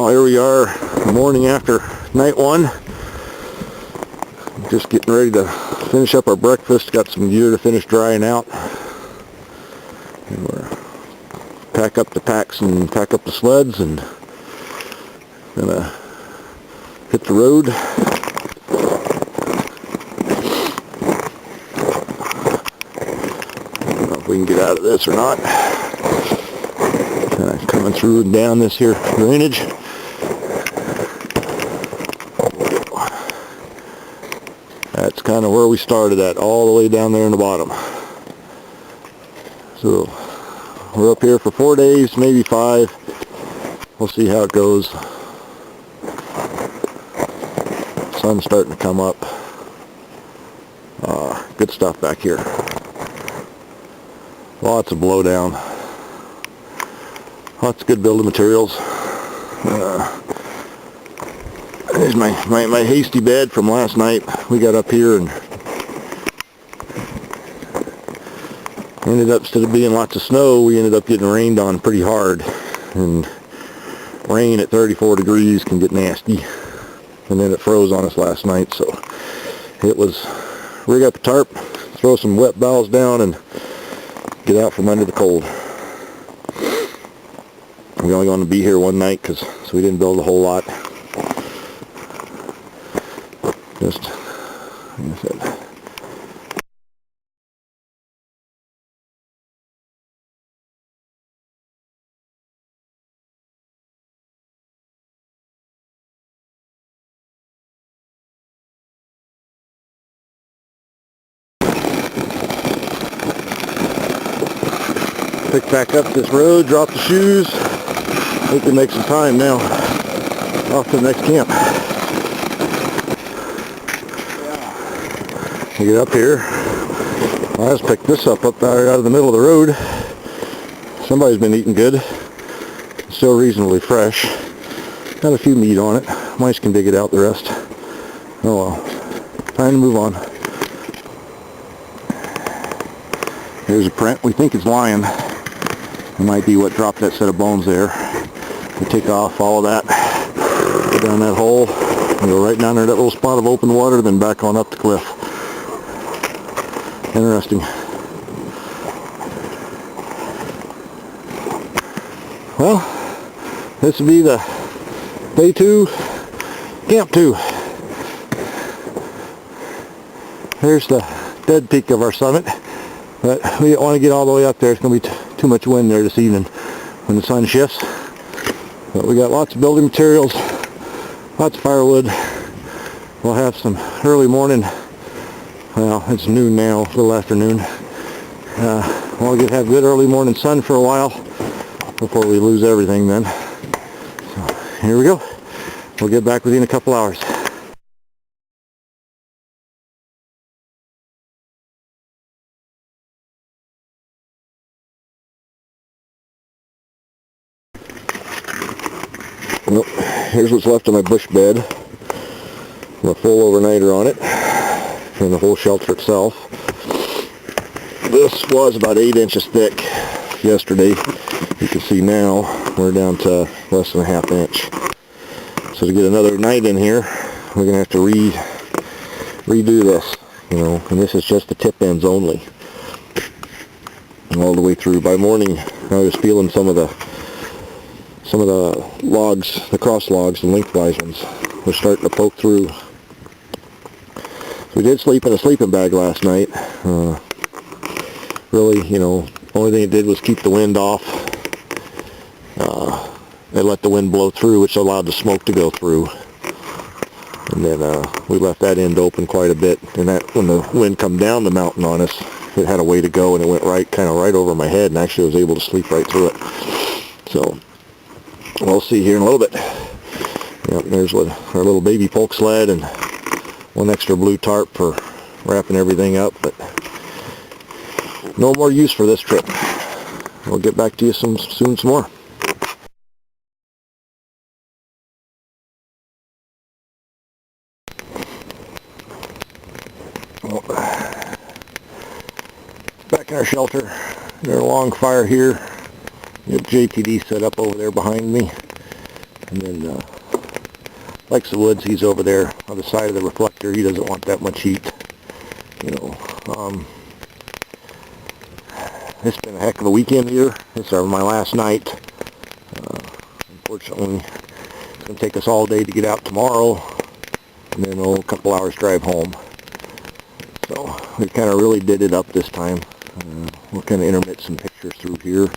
Well, here we are, the morning after night one. Just getting ready to finish up our breakfast. Got some gear to finish drying out. And we're pack up the packs and pack up the sleds and gonna hit the road. I don't know if we can get out of this or not. Kind of coming through and down this here drainage. That's kind of where we started at, all the way down there in the bottom. So we're up here for 4 days, maybe 5. We'll see how it goes. Sun's starting to come up. Good stuff back here. Lots of blowdown. Lots of good building materials. There's my hasty bed from last night. We got up here and ended up, instead of being lots of snow, we ended up getting rained on pretty hard. And rain at 34 degrees can get nasty. And then it froze on us last night, so it was rig up a tarp, throw some wet bowels down, and get out from under the cold. We're only going to be here one night, so we didn't build a whole lot. Just, like I said. Pick back up this road, drop the shoes. We can make some time now. Off to the next camp. We get up here. I just picked this up there out of the middle of the road. Somebody's been eating good. It's still reasonably fresh. Got a few meat on it. Mice can dig it out the rest. Oh well. Time to move on. Here's a print. We think it's lion. It might be what dropped that set of bones there. We take off, follow that, go down that hole, and go right down there, that little spot of open water, then back on up the cliff. Interesting. Well, this will be the day 2, camp 2. There's the dead peak of our summit, but we don't want to get all the way up there. It's going to be too much wind there this evening when the sun shifts. But we got lots of building materials, lots of firewood. We'll have some early morning. Well, it's noon now, a little afternoon. We'll have good early morning sun for a while before we lose everything then. So here we go. We'll get back with you in a couple hours. Well, here's what's left of my bush bed. A full overnighter on it, and the whole shelter itself. This was about 8 inches thick yesterday. You can see now we're down to less than a ½ inch. So to get another night in here, we're going to have to redo this, you know, and this is just the tip ends only. All the way through. By morning, I was feeling some of the logs, the cross logs, the lengthwise ones, were starting to poke through. We did sleep in a sleeping bag last night. Really, you know, only thing it did was keep the wind off. It let the wind blow through, which allowed the smoke to go through. And then we left that end open quite a bit. And that, when the wind come down the mountain on us, it had a way to go, and it went kind of right over my head, and actually I was able to sleep right through it. So we'll see here in a little bit. Yep, there's our little baby polk sled and one extra blue tarp for wrapping everything up, but no more use for this trip. We'll get back to you soon some more. Well, back in our shelter, got a long fire here. We have JTD set up over there behind me. And then Likesthewoods, he's over there on the side of the reflector. He doesn't want that much heat. You know, it's been a heck of a weekend here. It's my last night. Unfortunately, it's going to take us all day to get out tomorrow, and then a couple hours drive home. So we kind of really did it up this time. We'll kind of intermit some pictures through here.